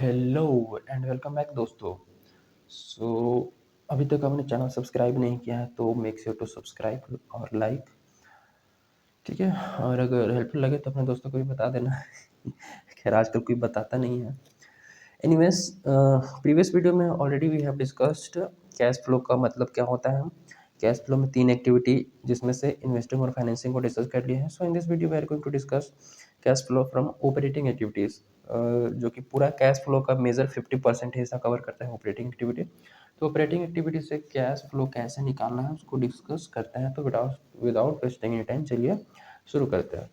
Hello and welcome back दोस्तों। सो अभी तक आपने चैनल सब्सक्राइब नहीं किया है तो मेक श्योर टू सब्सक्राइब और लाइक, ठीक है। और अगर हेल्पफुल लगे तो अपने दोस्तों को भी बता देना। खैर आजकल कोई बताता नहीं है। एनीवेज, प्रीवियस वीडियो में already we have discussed cash flow का मतलब क्या होता है। कैश फ्लो में तीन एक्टिविटी जिसमें से इन्वेस्टिंग और फाइनेंसिंग को डिस्कस कर लिए हैं। So in this video we are going to discuss cash flow from operating activities, जो कि पूरा कैश फ्लो का मेजर 50% हिस्सा कवर करता है ऑपरेटिंग एक्टिविटी। तो ऑपरेटिंग एक्टिविटी से कैश फ्लो कैसे निकालना है उसको डिस्कस करते हैं। तो without without wasting any time चलिए शुरू करते हैं।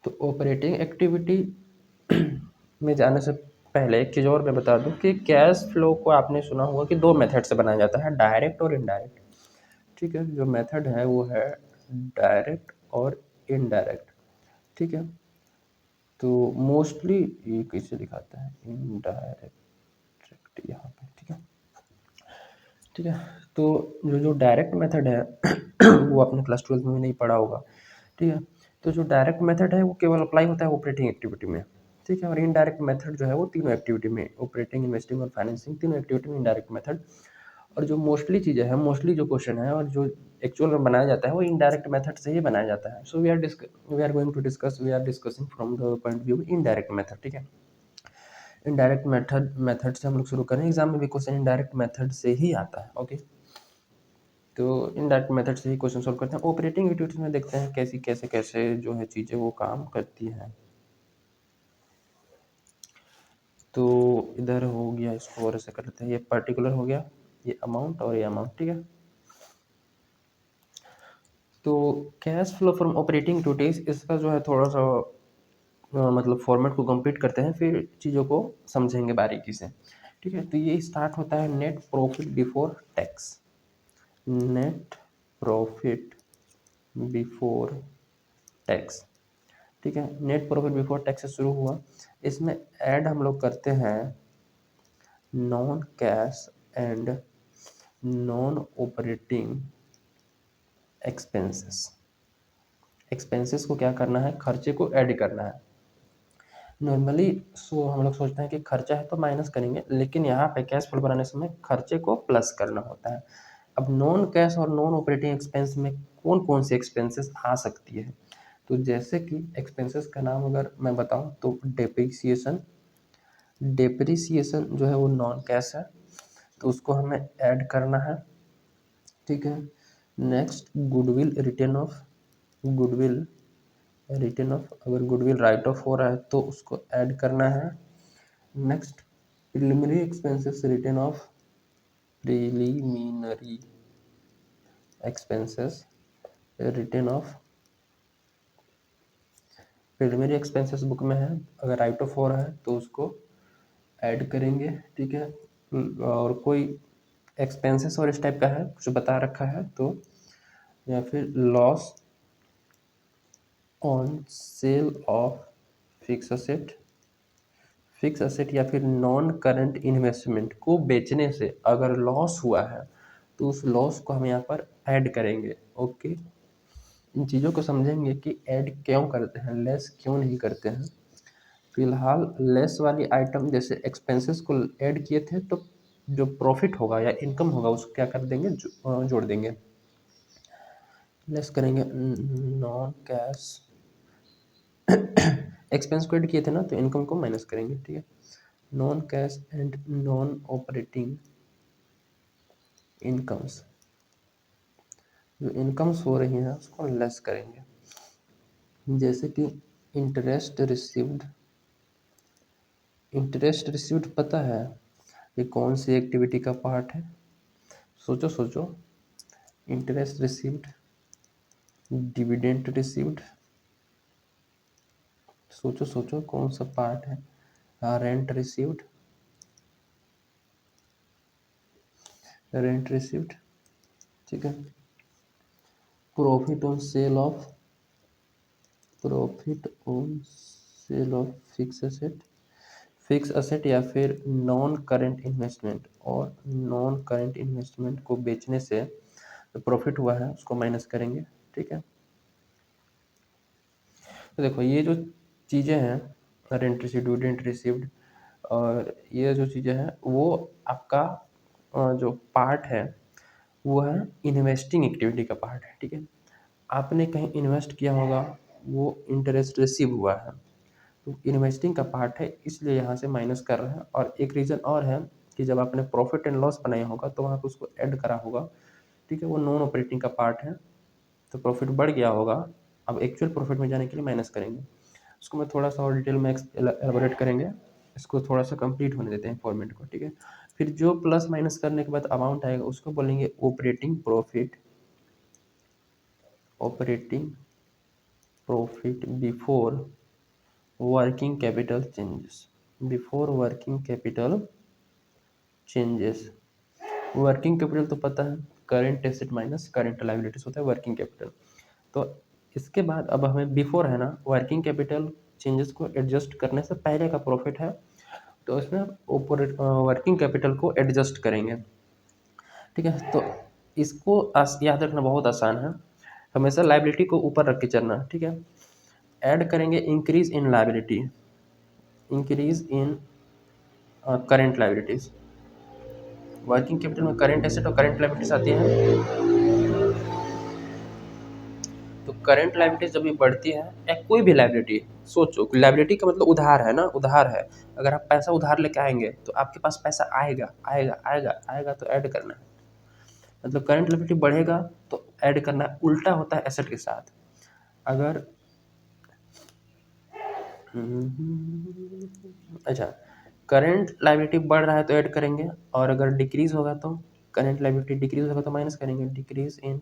तो ऑपरेटिंग एक्टिविटी में जाने से पहले एक चीज़ और मैं बता दूं कि कैश फ्लो को आपने सुना होगा कि दो मेथड से बनाया जाता है, डायरेक्ट और इनडायरेक्ट। ठीक है, जो मेथड है वो है डायरेक्ट और इनडायरेक्ट। ठीक है, तो मोस्टली ये कैसे दिखाता है, इनडायरेक्ट यहाँ पे। ठीक है, ठीक है। तो जो जो डायरेक्ट मेथड है वो आपने क्लास 12 में नहीं पढ़ा होगा। ठीक है, तो जो डायरेक्ट मेथड है वो केवल अप्लाई होता है ऑपरेटिंग एक्टिविटी में। ठीक है, और इनडायरेक्ट मेथड जो है वो तीनों एक्टिविटी में, ऑपरेटिंग, इन्वेस्टिंग और फाइनेंसिंग, तीनों एक्टिविटी में इनडायरेक्ट मेथड। और जो मोस्टली चीज़ें हैं, मोस्टली जो क्वेश्चन है और जो एक्चुअल में बनाया जाता है वो इनडायरेक्ट मेथड से ही बनाया जाता है। So we are discussing from the point view indirect method. ठीक है, इनडायरेक्ट मेथड से हम लोग शुरू करें। एग्जाम में भी क्वेश्चन इनडायरेक्ट मेथड से ही आता है। ओके, तो इनडायरेक्ट मेथड से ही क्वेश्चन सॉल्व करते हैं। ऑपरेटिंग एक्टिविटीज में देखते हैं कैसी कैसे कैसे जो है चीज़ें वो काम करती हैं। तो इधर हो गया, इसको और ऐसे कर लेते हैं, ये पर्टिकुलर हो गया, ये अमाउंट और ये अमाउंट। ठीक है, तो cash flow from operating activities, इसका जो है थोड़ा सा मतलब फॉर्मेट को कंप्लीट करते हैं, फिर चीज़ों को समझेंगे बारीकी से। ठीक है, तो ये स्टार्ट होता है net profit before tax. Net profit before tax. ठीक है, नेट प्रॉफिट बिफोर टैक्स से शुरू हुआ। इसमें ऐड हम लोग करते हैं non cash and non operating expenses. Expenses को क्या करना है, खर्चे को ऐड करना है। नॉर्मली हम लोग सोचते हैं कि खर्चा है तो माइनस करेंगे, लेकिन यहाँ पे कैश फ्लो बनाने समय खर्चे को प्लस करना होता है। अब नॉन कैश और नॉन ऑपरेटिंग एक्सपेंस में कौन कौन सी एक्सपेंसेस आ सकती है, तो जैसे कि एक्सपेंसेस का नाम अगर मैं बताऊं तो डेप्रिसिएशन। डेप्रिसिएशन जो है वो नॉन कैश है, तो उसको हमें ऐड करना है। ठीक है, next goodwill return of, goodwill return of, अगर गुडविल राइट ऑफ हो रहा है तो उसको ऐड करना है। Next preliminary expenses return of, preliminary expenses return of, preliminary expenses book में है, अगर राइट ऑफ हो रहा है तो उसको ऐड करेंगे। ठीक है, और कोई एक्सपेंसेस और इस टाइप का है कुछ बता रखा है तो, या फिर loss on sale of fix asset, fix asset या फिर नॉन करंट इन्वेस्टमेंट को बेचने से अगर लॉस हुआ है तो उस लॉस को हम यहाँ पर ऐड करेंगे। ओके, इन चीज़ों को समझेंगे कि ऐड क्यों करते हैं, लेस क्यों नहीं करते हैं। फिलहाल लेस वाली आइटम जैसे एक्सपेंसेस को ऐड किए थे, तो जो प्रॉफिट होगा या इनकम होगा उसको क्या कर देंगे, जोड़ देंगे, लेस करेंगे। नॉन कैश एक्सपेंस को ऐड किए थे ना, तो इनकम को माइनस करेंगे। ठीक है, non cash and non operating incomes, जो इनकम्स हो रही हैं उसको लेस करेंगे। जैसे कि इंटरेस्ट रिसीव्ड, इंटरेस्ट रिसीव्ड पता है ये कौन सी एक्टिविटी का पार्ट है, सोचो सोचो। इंटरेस्ट रिसीव्ड, डिविडेंड रिसीव्ड, सोचो सोचो कौन सा पार्ट है। Rent received, rent received. ठीक है, profit on sale of, profit on sale of fix asset, fix asset या फिर नॉन करंट इन्वेस्टमेंट, और नॉन करंट इन्वेस्टमेंट को बेचने से जो प्रॉफिट हुआ है उसको माइनस करेंगे, ठीक है। तो देखो ये जो चीज़ें हैं रेंट रिसीव्ड, रेंट रिसीव्ड, और ये जो चीज़ें हैं वो आपका जो पार्ट है वो है इन्वेस्टिंग एक्टिविटी का पार्ट है, ठीक है। आपने कहीं इन्वेस्ट किया होगा, वो इंटरेस्ट रिसीव हुआ है, तो इन्वेस्टिंग का पार्ट है, इसलिए यहाँ से माइनस कर रहे हैं। और एक रीज़न और है कि जब आपने प्रॉफिट एंड लॉस बनाया होगा तो वहाँ पे उसको ऐड करा होगा, ठीक है, वो नॉन ऑपरेटिंग का पार्ट है, तो प्रॉफिट बढ़ गया होगा। अब एक्चुअल प्रॉफिट में जाने के लिए माइनस करेंगे, उसको मैं थोड़ा सा और डिटेल में एलाबोरेट करेंगे। इसको थोड़ा सा कंप्लीट होने देते हैं फॉर्मेट को, ठीक है। फिर जो प्लस माइनस करने के बाद अमाउंट आएगा उसको बोलेंगे operating profit, operating profit before working capital changes, before working capital changes. Working capital तो पता है current asset minus current liabilities होता है वर्किंग कैपिटल। तो इसके बाद अब हमें बिफोर है ना, वर्किंग कैपिटल चेंजेस को एडजस्ट करने से पहले का प्रॉफिट है, तो इसमें ऑपरेट वर्किंग कैपिटल को एडजस्ट करेंगे, ठीक है। तो इसको याद रखना बहुत आसान है, हमेशा लायबिलिटी को ऊपर रख के चलना, ठीक है। ऐड करेंगे increase in liability, increase in current liabilities. Working capital में करेंट एसेट और करेंट लायबिलिटीज आती है, तो करंट लायबिलिटीज जब भी बढ़ती है या कोई भी लायबिलिटी, सोचो लायबिलिटी का मतलब उधार है ना, उधार है। अगर आप पैसा उधार लेके आएंगे तो आपके पास पैसा आएगा आएगा आएगा आएगा, तो ऐड करना है। मतलब करंट लायबिलिटी बढ़ेगा तो ऐड करना है, उल्टा होता है एसेट के साथ। अगर अच्छा, करंट लायबिलिटी बढ़ रहा है तो ऐड करेंगे, और अगर डिक्रीज होगा तो करंट लायबिलिटी डिक्रीज होगा तो माइनस करेंगे, डिक्रीज इन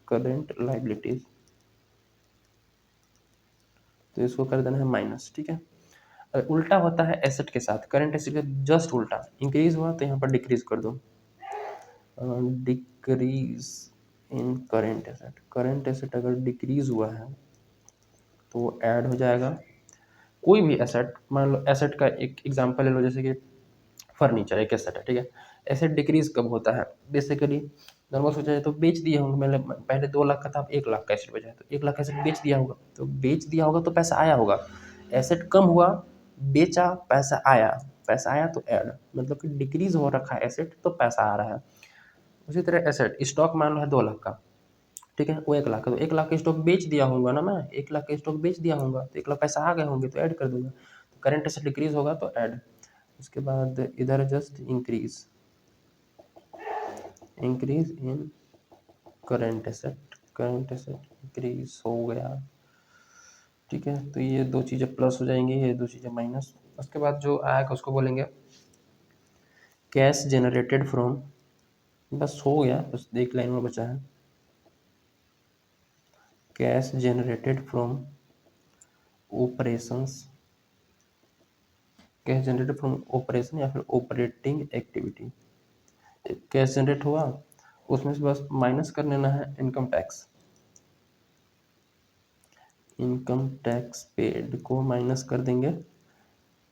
करंट लायबिलिटीज, तो इसको कर देना है माइनस, ठीक है। उल्टा होता है एसेट के साथ, करंट एसेट का जस्ट उल्टा, इंक्रीज हुआ तो यहाँ पर डिक्रीज कर दो, decrease in current asset. Current asset अगर डिक्रीज हुआ है तो वो ऐड हो जाएगा। कोई भी एसेट, मान लो एसेट का एक एग्जांपल ले लो, जैसे कि फर्नीचर एक एसेट है, ठीक है। एसेट डिक्रीज कब होता है, बेसिकली नॉर्मल सोचा जाए तो बेच दिए होंगे, मैंने पहले 2 लाख का था, अब 1 लाख का एसेट बचा है, तो 1 लाख एसेट बेच दिया होगा, तो बेच दिया होगा तो पैसा आया होगा। एसेट कम हुआ, बेचा, पैसा आया, पैसा आया तो ऐड, मतलब कि डिक्रीज हो रखा है एसेट तो पैसा आ रहा है। उसी तरह एसेट स्टॉक मान लो है 2 लाख का, ठीक है, वो 1 लाख का, तो 1 लाख का स्टॉक बेच दिया होगा ना, मैं 1 लाख का स्टॉक बेच दिया होगा तो 1 लाख पैसा आ गए होंगे तो ऐड कर दूंगा। तो करंट एसेट डिक्रीज होगा तो ऐड। उसके बाद इधर just increase, increase in current asset, current asset increase हो गया, ठीक है। तो ये 2 चीज़ें प्लस हो जाएंगी, ये 2 चीज़ें माइनस। उसके बाद जो आएगा उसको बोलेंगे कैश जनरेटेड फ्रॉम, बस हो गया, बस एक लाइन में बचा है, cash generated from operations, cash generated from operation या फिर ऑपरेटिंग एक्टिविटी। कैश जनरेट हुआ उसमें से बस माइनस कर लेना है income tax, income tax paid को माइनस कर देंगे,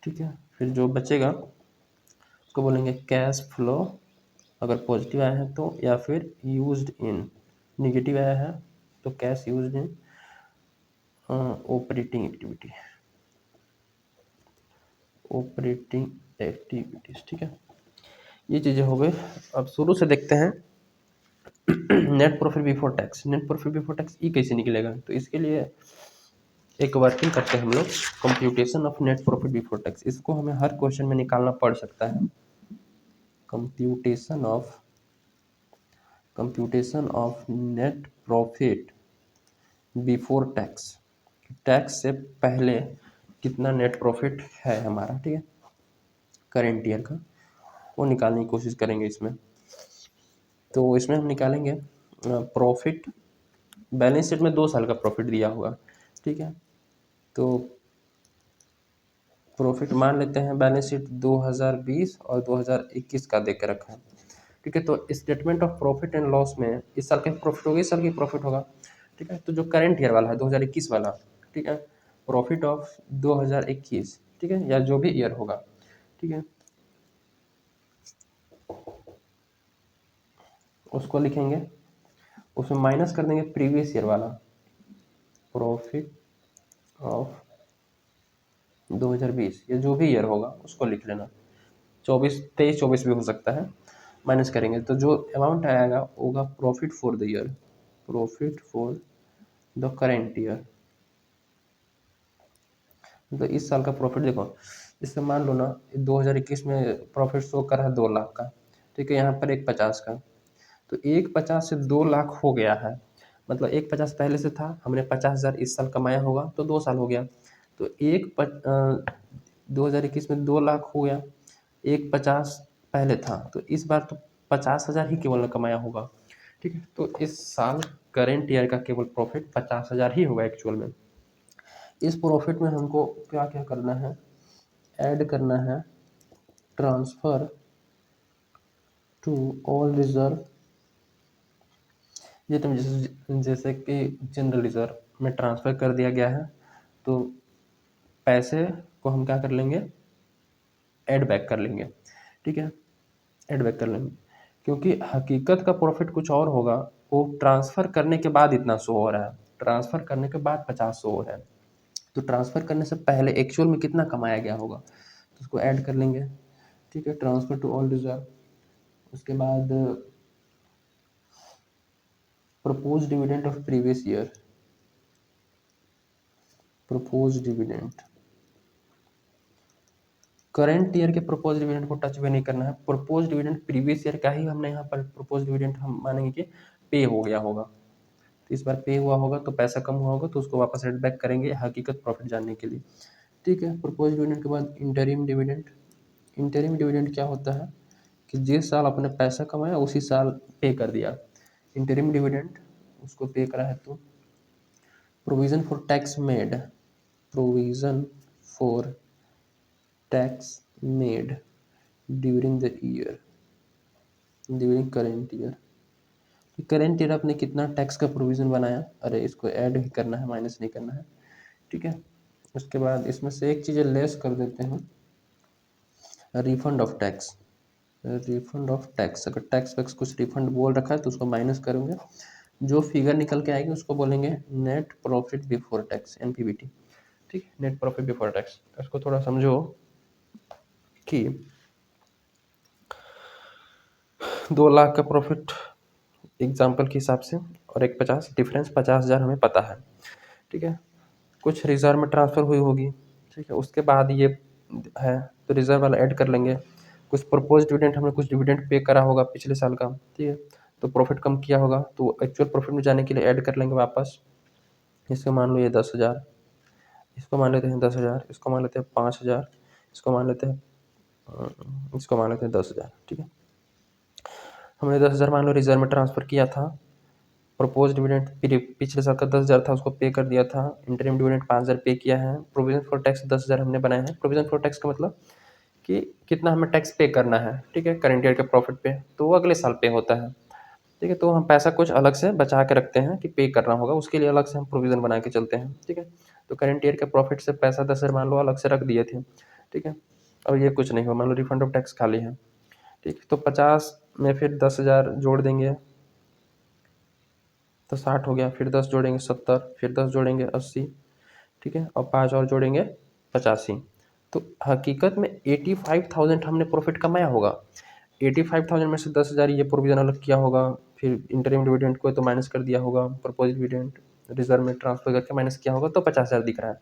ठीक है। फिर जो बचेगा उसको बोलेंगे कैश फ्लो, अगर पॉजिटिव आया है तो, या फिर यूज्ड इन, निगेटिव आया है तो cash used in operating activity, operating activities, ठीक है। ये चीज़ें हो गई। अब शुरू से देखते हैं net profit before tax, net profit before tax e कैसे निकलेगा, तो इसके लिए एक वर्किंग करते हैं हम लोग, computation of net profit before tax. इसको हमें हर क्वेश्चन में निकालना पड़ सकता है। Computation of, computation of net profit before tax, tax से पहले कितना नेट प्रॉफिट है हमारा, ठीक है, करेंट ईयर का, वो निकालने की कोशिश करेंगे इसमें। तो इसमें हम निकालेंगे प्रॉफिट, बैलेंस शीट में 2 साल का प्रॉफिट दिया हुआ, ठीक है। तो प्रॉफिट मान लेते हैं बैलेंस शीट 2020 और 2021 का दे के रखा है, ठीक है। तो statement of profit and loss में इस साल का प्रॉफिट होगा, इस साल की प्रॉफिट होगा, ठीक है। तो जो करंट ईयर वाला है 2021 वाला, ठीक है, प्रॉफिट ऑफ 2021, ठीक है, या जो भी ईयर होगा, ठीक है, उसको लिखेंगे उसमें माइनस कर देंगे प्रीवियस ईयर वाला प्रॉफिट ऑफ 2020 या जो भी ईयर होगा उसको लिख लेना, 23-24 भी हो सकता है। माइनस करेंगे तो जो अमाउंट आएगा होगा profit for the year, profit for the current year. तो इस साल का प्रॉफिट देखो, इससे मान लो ना 2021 में प्रॉफिट शो कर रहा है 2 लाख का, ठीक है, यहाँ पर 150 का, तो 150 से 2 लाख हो गया है, मतलब 150 पहले से था, हमने 50,000 इस साल कमाया होगा तो 2 साल हो गया, तो 2021 में 2 लाख हो गया, 150 पहले था, तो इस बार तो 50,000 ही केवल कमाया होगा, ठीक है, तो इस साल करेंट ईयर का केवल प्रॉफिट 50,000 ही होगा एक्चुअल में। इस प्रॉफिट में हमको क्या क्या करना है, ऐड करना है ट्रांसफर टू ऑल रिजर्व, ये तो जैसे कि जनरल रिजर्व में ट्रांसफ़र कर दिया गया है, तो पैसे को हम क्या कर लेंगे, ऐड बैक कर लेंगे, ठीक है, ऐड बैक कर लेंगे, क्योंकि हकीकत का प्रॉफिट कुछ और होगा, वो ट्रांसफ़र करने के बाद इतना शो हो रहा है, ट्रांसफ़र करने के बाद 50 शो हो रहा है, तो ट्रांसफ़र करने से पहले एक्चुअल में कितना कमाया गया होगा, तो उसको ऐड कर लेंगे, ठीक है, ट्रांसफ़र टू ऑल रिजर्व। उसके बाद propose dividend of previous year, propose dividend, current year के प्रपोज डिविडेंड को टच भी नहीं करना है, प्रपोज डिविडेंड प्रीवियस ईयर का ही हमने यहाँ पर प्रपोज डिविडेंड हम मानेंगे कि पे हो गया होगा, तो इस बार पे हुआ होगा तो पैसा कम हुआ होगा तो उसको वापस एड बैक करेंगे हकीकत प्रॉफिट जानने के लिए, ठीक है। प्रपोज डिविडेंड के बाद इंटरिम डिविडेंड, इंटरिम डिविडेंड क्या होता है कि जिस साल आपने पैसा कमाया उसी साल पे कर दिया, इंटरिम डिविडेंड उसको पे करा है तो provision for tax made, provision for tax made during the year, during current year, current year आपने कितना टैक्स का प्रोविजन बनाया, अरे इसको ऐड ही करना है, माइनस नहीं करना है, ठीक है। उसके बाद इसमें से एक चीज़ लेस कर देते हैं, refund of tax, refund of tax, अगर टैक्स वैक्स कुछ रिफंड बोल रखा है तो उसको माइनस करेंगे, जो फिगर निकल के आएगी उसको बोलेंगे net profit before tax, NPBT, ठीक है, नेट प्रॉफिट बिफोर टैक्स। इसको थोड़ा समझो कि 2 लाख का प्रॉफिट एग्जाम्पल के हिसाब से और 150 डिफरेंस 50,000 हमें पता है, ठीक है, कुछ रिजर्व में ट्रांसफ़र हुई होगी, ठीक है, उसके बाद ये है तो रिजर्व वाला ऐड कर लेंगे, कुछ प्रपोज डिविडेंड हमने कुछ डिविडेंड पे करा होगा पिछले साल का, ठीक है, तो प्रॉफिट कम किया होगा तो एक्चुअल प्रॉफिट में जाने के लिए ऐड कर लेंगे वापस, इसको मान लो ये 10,000, इसको मान लेते हैं 10,000, इसको मान लेते हैं 5,000, इसको मान लेते हैं इसको मान लेते हैं 10,000, ठीक है, हमने 10,000 मान लो रिजर्व में ट्रांसफ़र किया था, प्रपोज डिविडेंड पिछले साल का 10,000 था उसको पे कर दिया था, इंटरिम डिविडेंड 5,000 पे किया है, प्रोविजन फॉर टैक्स 10,000 हमने बनाया है, प्रोविजन फॉर टैक्स का मतलब कि कितना हमें टैक्स पे करना है, ठीक है, करंट ईयर के प्रॉफिट पे, तो वो अगले साल पे होता है, ठीक है, तो हम पैसा कुछ अलग से बचा के रखते हैं कि पे करना होगा, उसके लिए अलग से हम प्रोविजन बना के चलते हैं, ठीक है, तो करंट ईयर के प्रॉफिट से पैसा 10,000 मान लो अलग से रख दिए थे, ठीक है, अब ये कुछ नहीं हुआ, मान लो रिफंड ऑफ टैक्स खाली है, ठीक है, तो 50 में फिर 10,000 जोड़ देंगे तो 60 हो गया, फिर 10 जोड़ेंगे 70, फिर 10 जोड़ेंगे 80, ठीक है, और 5 और जोड़ेंगे 85, तो हकीकत में 85,000 हमने प्रॉफिट कमाया होगा, 85,000 में से 10,000 ये प्रोविजन अलग किया होगा, फिर इंटरिम डिविडेंड को तो माइनस कर दिया होगा, प्रपोज डिविडेंड रिजर्व में ट्रांसफर करके माइनस किया होगा तो 50,000 दिख रहा है,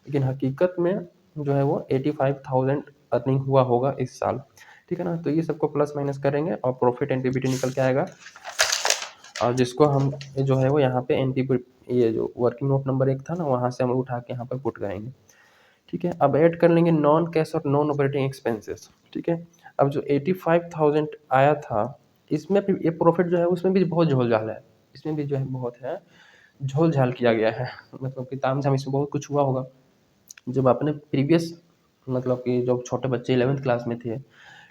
लेकिन हकीकत में जो है वो 85,000 अर्निंग हुआ होगा इस साल, ठीक है ना, तो ये सबको प्लस माइनस करेंगे और प्रॉफिट एंड पीबीटी निकल के आएगा, और जिसको हम जो है वो यहाँ पे ये जो वर्किंग नोट नंबर 1 था ना वहाँ से हम उठा के यहाँ पर पुट करेंगे, ठीक है। अब ऐड कर लेंगे नॉन कैश और नॉन ऑपरेटिंग एक्सपेंसेस, ठीक है। अब जो 85,000 आया था इसमें भी ये प्रॉफिट जो है उसमें भी बहुत झोल झाल है, इसमें भी जो है बहुत है झोल झाल किया गया है, मतलब कि तामझाम इसमें बहुत कुछ हुआ होगा, जब आपने प्रीवियस मतलब कि जब छोटे बच्चे 11th क्लास में थे,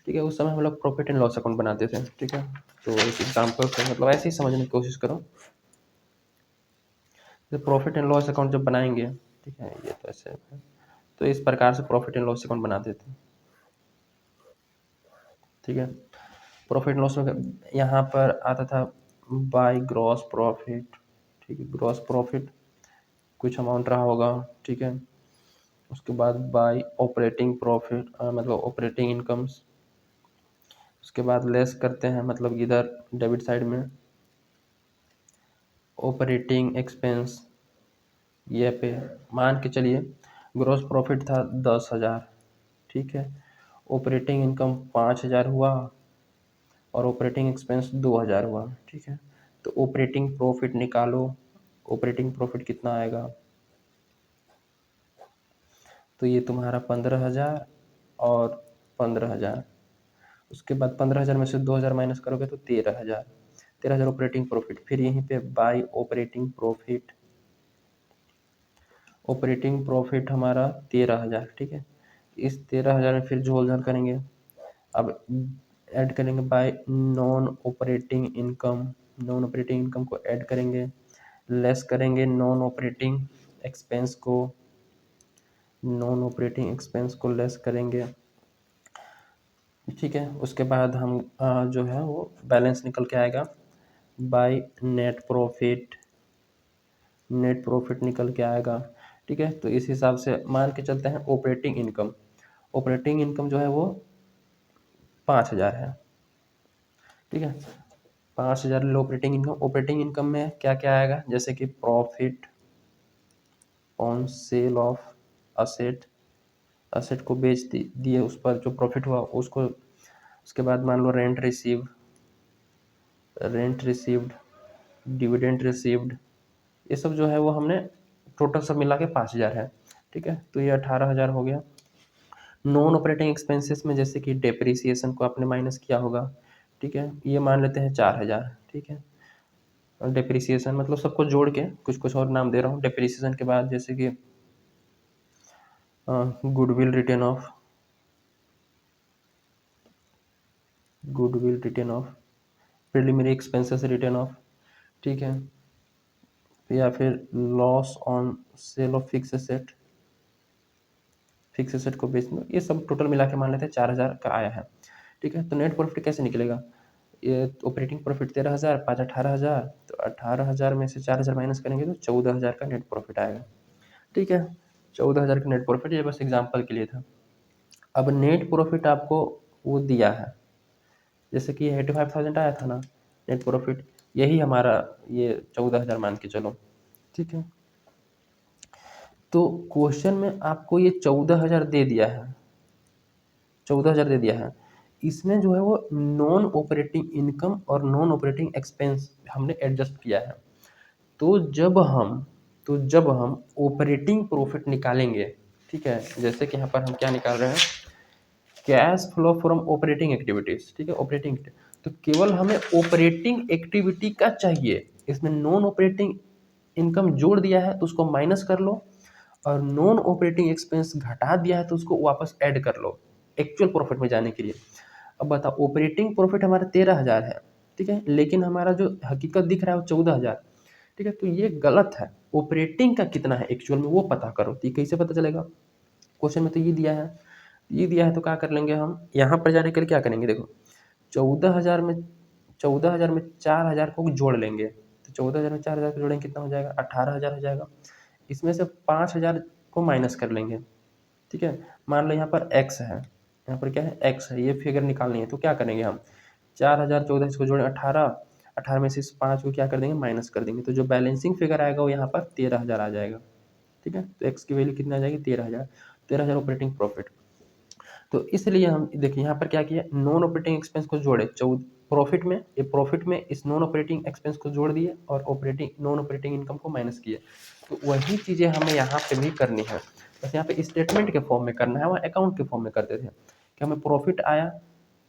ठीक है, उस समय हम लोग प्रॉफिट एंड लॉस अकाउंट बनाते थे, ठीक है, तो इस एग्जाम्पल से मतलब ऐसे ही समझने की कोशिश करो, तो प्रॉफिट एंड लॉस अकाउंट जब बनाएंगे, ठीक है, ये तो ऐसे है, तो इस प्रकार से प्रॉफिट एंड लॉस अकाउंट बनाते थे, ठीक है, प्रॉफिट एंड लॉस में यहाँ पर आता था बाय ग्रॉस प्रॉफिट, ठीक है, ग्रॉस प्रॉफिट कुछ अमाउंट रहा होगा, ठीक है। उसके बाद बाय ऑपरेटिंग प्रॉफिट मतलब ऑपरेटिंग इनकम्स, उसके बाद लेस करते हैं मतलब इधर डेबिट साइड में ऑपरेटिंग एक्सपेंस, ये पे मान के चलिए ग्रॉस प्रॉफिट था 10,000, ठीक है, ऑपरेटिंग इनकम 5,000 हुआ और ऑपरेटिंग एक्सपेंस 2,000 हुआ, ठीक है। तो ऑपरेटिंग प्रॉफिट निकालो, ऑपरेटिंग प्रॉफिट कितना आएगा, तो ये तुम्हारा 15,000 और 15,000, उसके बाद 15,000 में से 2,000 माइनस करोगे तो 13,000, 13,000 ऑपरेटिंग प्रॉफिट। फिर यहीं पे bye operating profit, operating profit हमारा 13,000, ठीक है। इस 13,000 में फिर जोड़ घाट करेंगे, अब ऐड करेंगे bye non operating income, non operating income को ऐड करेंगे, लेस करेंगे नॉन ऑपरेटिंग एक्सपेंस को, नॉन ऑपरेटिंग एक्सपेंस को लेस करेंगे, ठीक है। उसके बाद हम जो है वो बैलेंस निकल के आएगा by net profit, net profit निकल के आएगा, ठीक है। तो इस हिसाब से मान के चलते हैं ऑपरेटिंग इनकम, ऑपरेटिंग इनकम जो है वो 5,000 है, ठीक है। 5,000 ऑपरेटिंग इनकम, ऑपरेटिंग इनकम में क्या क्या आएगा, जैसे कि profit on sale of asset, asset को बेच दिए उस पर जो प्रॉफिट हुआ उसको, उसके बाद मान लो rent receive, rent received, dividend received, ये सब जो है वो हमने टोटल सब मिला के 5,000 है, ठीक है। तो ये 18,000 हो गया। नॉन ऑपरेटिंग एक्सपेंसेस में जैसे कि डेप्रिसिएशन को आपने माइनस किया होगा, ठीक है, ये मान लेते हैं 4,000, ठीक है। और डेप्रिसिएशन मतलब सबको जोड़ के कुछ कुछ और नाम दे रहा हूँ। डेप्रिसिएशन के बाद जैसे कि goodwill return of, goodwill return of, preliminary expenses return of, ठीक है, या फिर loss on sale of fix asset, fix asset को बेचना, ये सब टोटल मिला के मान लेते हैं 4,000 का आया है, ठीक है। तो नेट प्रॉफिट कैसे निकलेगा, ये ऑपरेटिंग प्रॉफिट 13,000, 5 18,000, तो 18,000 में से 4,000 माइनस करेंगे तो 14,000 का नेट प्रॉफिट आएगा, ठीक है। 14,000 का नेट प्रॉफिट, ये बस एग्जांपल के लिए था। अब नेट प्रॉफिट आपको वो दिया है, जैसे कि 85,000 आया था ना नेट प्रॉफिट, यही हमारा ये 14,000 मान के चलो, ठीक है। तो क्वेश्चन में आपको ये 14,000 दे दिया है, 14,000 दे दिया है, इसमें जो है वो नॉन ऑपरेटिंग इनकम और नॉन ऑपरेटिंग एक्सपेंस हमने एडजस्ट किया है। तो जब हम ऑपरेटिंग प्रॉफिट निकालेंगे, ठीक है, जैसे कि यहाँ पर हम क्या निकाल रहे हैं, cash flow from operating activities, ठीक है, ऑपरेटिंग, तो केवल हमें ऑपरेटिंग एक्टिविटी का चाहिए, इसमें नॉन ऑपरेटिंग इनकम जोड़ दिया है तो उसको माइनस कर लो, और नॉन ऑपरेटिंग एक्सपेंस घटा दिया है तो उसको वापस ऐड कर लो एक्चुअल प्रॉफिट में जाने के लिए। अब बताओ ऑपरेटिंग प्रॉफिट हमारा 13,000 है, ठीक है, लेकिन हमारा जो हकीकत दिख रहा है वो 14,000, ठीक है। तो ये गलत है, ऑपरेटिंग का कितना है एक्चुअल में वो पता करो। तो ये कैसे पता चलेगा, क्वेश्चन में तो ये दिया है, ये दिया है तो क्या कर लेंगे हम, यहाँ पर जाने के लिए क्या करेंगे, देखो 14,000 में 4,000 को जोड़ लेंगे, तो 14,000 में 4,000 को जोड़ेंगे कितना हो जाएगा, 18,000 हो जाएगा। इसमें से 5,000 को माइनस कर लेंगे, ठीक है। मान लो यहाँ पर x है, यहाँ पर क्या है x है, ये फिगर निकालनी है, तो क्या करेंगे हम 4,000 14 इसको जोड़े 18, 18 में से इस 5 को क्या कर देंगे माइनस कर देंगे, तो जो बैलेंसिंग फिगर आएगा वो यहाँ पर 13,000 आ जाएगा, ठीक है। तो x की वैल्यू कितना आ जाएगी 13,000, 13,000 ऑपरेटिंग प्रॉफिट। तो इसलिए हम देखिए यहाँ पर क्या किया, नॉन ऑपरेटिंग एक्सपेंस को जोड़े प्रॉफिट में, ये प्रॉफिट में इस नॉन ऑपरेटिंग एक्सपेंस को जोड़ दिए और ऑपरेटिंग नॉन ऑपरेटिंग इनकम को माइनस किए। तो वही चीज़ें हमें यहाँ पे भी करनी है, बस यहाँ पे स्टेटमेंट के फॉर्म में करना है, वहाँ अकाउंट के फॉर्म में करते थे कि हमें प्रॉफिट आया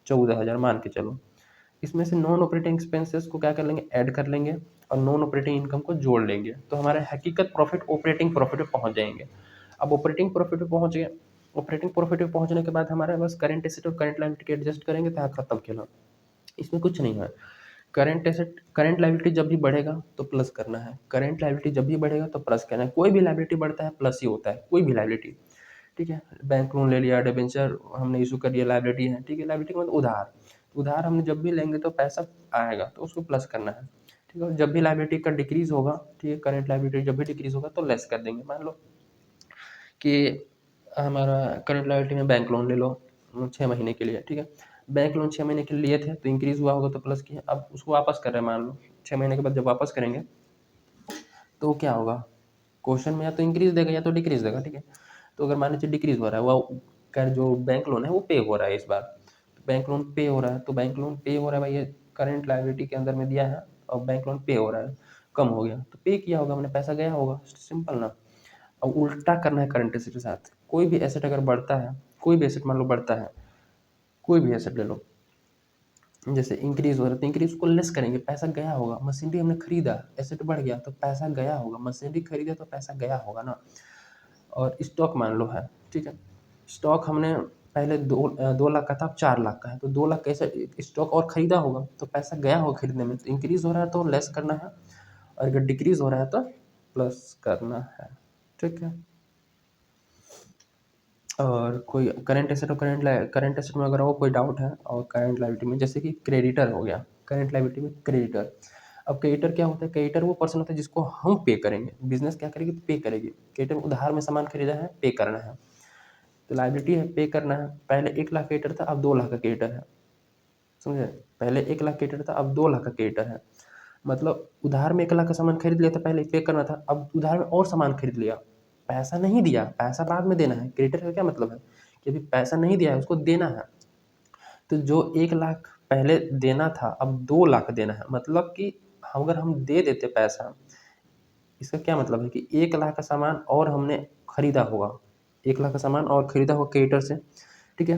14,000 मान के चलो, इसमें से नॉन ऑपरेटिंग एक्सपेंसेस को क्या कर लेंगे ऐड कर लेंगे और नॉन ऑपरेटिंग इनकम को जोड़ लेंगे, तो हमारे हकीकत प्रॉफिट ऑपरेटिंग प्रॉफिट पे पहुंच जाएंगे। अब ऑपरेटिंग प्रॉफिट पे पहुंच गए, ऑपरेटिंग प्रॉफिट पे पहुंचने के बाद हमारे बस करंट एसेट और करंट लायबिलिटी के एडजस्ट करेंगे तो खत्म खेला, इसमें कुछ नहीं है। करंट एसेट करंट लायबिलिटी जब भी बढ़ेगा तो प्लस करना है, करंट लायबिलिटी जब भी बढ़ेगा तो प्लस करना है, कोई भी लायबिलिटी बढ़ता है प्लस ही होता है, कोई भी लायबिलिटी, ठीक है। बैंक लोन ले लिया, डिबेंचर हमने इशू कर दिया, लायबिलिटी है, ठीक है, लायबिलिटी का मतलब उधार, उधार हमने जब भी लेंगे तो पैसा आएगा तो उसको प्लस करना है। ठीक है, जब भी लायबिलिटी का डिक्रीज होगा, ठीक है, करंट लायबिलिटी जब भी डिक्रीज होगा तो लेस कर देंगे। मान लो कि हमारा करंट लायबिलिटी में बैंक लोन ले लो 6 महीने के लिए, ठीक है, बैंक लोन 6 महीने के लिए लिए थे तो इंक्रीज हुआ होगा तो प्लस किया, अब उसको वापस कर रहे हैं, मान लो 6 महीने के बाद जब वापस करेंगे तो क्या होगा, क्वेश्चन में या तो इंक्रीज देगा या तो डिक्रीज देगा, ठीक है। तो अगर मान लीजिए डिक्रीज हो रहा है, वो कर जो बैंक लोन है वो पे हो रहा है इस बार, तो बैंक लोन पे हो रहा है, तो बैंक लोन पे हो रहा है भाई, ये करंट लायबिलिटी के अंदर में दिया है और बैंक लोन पे हो रहा है, कम हो गया तो पे किया होगा, मैंने पैसा गया होगा, सिंपल ना। अब उल्टा करना है करंट एसेट के साथ, कोई भी एसेट अगर बढ़ता है, कोई भी एसेट मान लो बढ़ता है, कोई भी एसेट ले लो, जैसे इंक्रीज हो रहा है तो इंक्रीज को लेस करेंगे, पैसा गया होगा, मशीनरी हमने खरीदा, एसेट बढ़ गया तो पैसा गया होगा, मशीनरी खरीदा तो पैसा गया होगा ना। और स्टॉक मान लो है, ठीक है, स्टॉक हमने पहले 2 लाख का था, अब 4 लाख का है, तो 2 लाख कैसे स्टॉक और खरीदा होगा तो पैसा गया होगा खरीदने में, तो इंक्रीज हो रहा है तो लेस करना है, और अगर डिक्रीज हो रहा है तो प्लस करना है, ठीक है। और कोई करंट एसेट और करंट एसेट में अगर हो कोई डाउट है, और करंट लायबिलिटी में जैसे कि क्रेडिटर हो गया, करंट लायबिलिटी में क्रेडिटर, अब क्रेडिटर क्या होता है, क्रेडिटर वो पर्सन होता है जिसको हम पे करेंगे, बिजनेस क्या करेगी, पे करेगी, क्रेडिटर उधार में सामान खरीदा है, पे करना है, तो लायबिलिटी है पे करना है, पहले 1 लाख क्रेडिटर था अब 2 लाख का क्रेडिटर है, समझे, पहले 1 लाख क्रेडिटर था अब 2 लाख का क्रेडिटर है, मतलब उधार में 1 लाख का सामान खरीद लिया था, पहले पे करना था, अब उधार में और सामान खरीद लिया, पैसा नहीं दिया, पैसा बाद में देना है, क्रेडिटर का क्या मतलब है कि अभी पैसा नहीं दिया है उसको देना है, तो जो 1 लाख पहले देना था अब 2 लाख देना है, मतलब कि अगर हम दे देते पैसा, इसका क्या मतलब है कि 1 लाख का सामान और हमने खरीदा होगा, 1 लाख का सामान और खरीदा होगा क्रेडिटर से, ठीक है,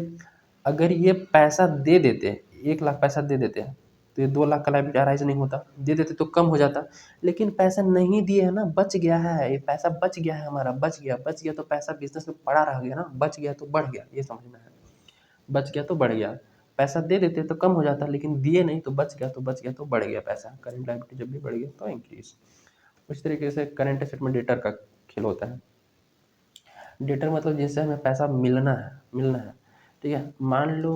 अगर ये पैसा दे देते, 1 लाख पैसा दे देते हैं तो ये 2 लाख का लायबिलिटी अराइज नहीं होता, दे देते तो कम हो जाता, लेकिन पैसा नहीं दिए है ना, बच गया है, ये पैसा बच गया है हमारा, बच गया तो पैसा बिजनेस में पड़ा रह गया ना, बच गया तो बढ़ गया, ये समझना है, बच गया तो बढ़ गया, पैसा दे देते तो कम हो जाता, लेकिन दिए नहीं तो बच गया तो बढ़ गया पैसा, करंट लायबिलिटी जब भी बढ़ गया तो इंक्रीज। उस तरीके से करंट एसेट में डेटर का खेल होता है, डेटर मतलब जिससे हमें पैसा मिलना है, ठीक है, मान लो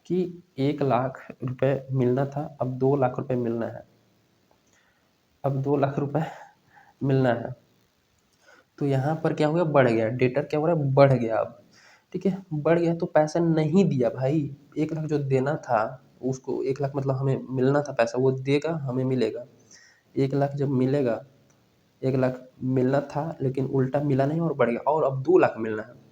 कि 1 लाख रुपए मिलना था अब 2 लाख रुपए मिलना है, अब 2 लाख रुपए मिलना है, तो यहाँ पर क्या हो गया, बढ़ गया, डेटर क्या हो रहा है, बढ़ गया अब, ठीक है, बढ़ गया तो पैसा नहीं दिया भाई, 1 लाख जो देना था उसको, 1 लाख मतलब हमें मिलना था पैसा, वो देगा हमें मिलेगा, 1 लाख जब मिलेगा, 1 लाख मिलना था लेकिन उल्टा मिला नहीं और बढ़ गया, और अब 2 लाख मिलना है,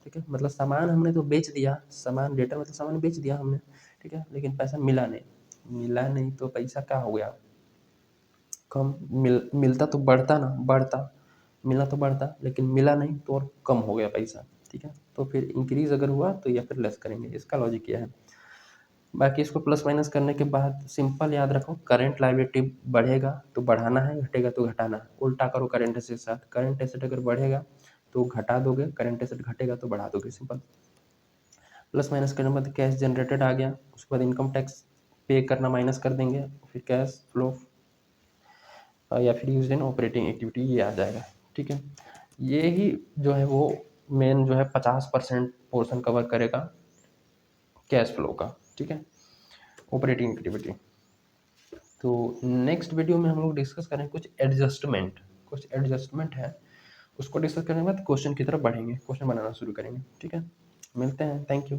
ठीक है, मतलब सामान हमने तो बेच दिया, सामान डेटा मतलब सामान बेच दिया हमने, ठीक है, लेकिन पैसा मिला नहीं तो पैसा क्या हो गया, कम, मिलता तो बढ़ता ना, मिलना तो बढ़ता लेकिन मिला नहीं तो और कम हो गया पैसा, ठीक है, तो फिर इंक्रीज अगर हुआ तो या फिर लेस करेंगे, इसका लॉजिक यह है। बाकी इसको प्लस माइनस करने के बाद सिंपल याद रखो, करंट लायबिलिटी बढ़ेगा तो बढ़ाना है, घटेगा तो घटाना है, उल्टा करो करंट एसेट के साथ, करंट एसेट अगर बढ़ेगा तो घटा दोगे, करंट एसेट घटेगा तो बढ़ा दोगे, सिंपल। प्लस माइनस करने के बाद कैश जनरेटेड आ गया, उसके बाद इनकम टैक्स पे करना माइनस कर देंगे, फिर कैश फ्लो या फिर यूज इन ऑपरेटिंग एक्टिविटी ये आ जाएगा, ठीक है। ये ही जो है वो मेन जो है 50% पोर्शन कवर करेगा कैश फ्लो का, ठीक है, ऑपरेटिंग एक्टिविटी। तो नेक्स्ट वीडियो में हम लोग डिस्कस करेंगे कुछ एडजस्टमेंट है, उसको डिस्कस करने के बाद क्वेश्चन की तरफ बढ़ेंगे, क्वेश्चन बनाना शुरू करेंगे, ठीक है, मिलते हैं, थैंक यू।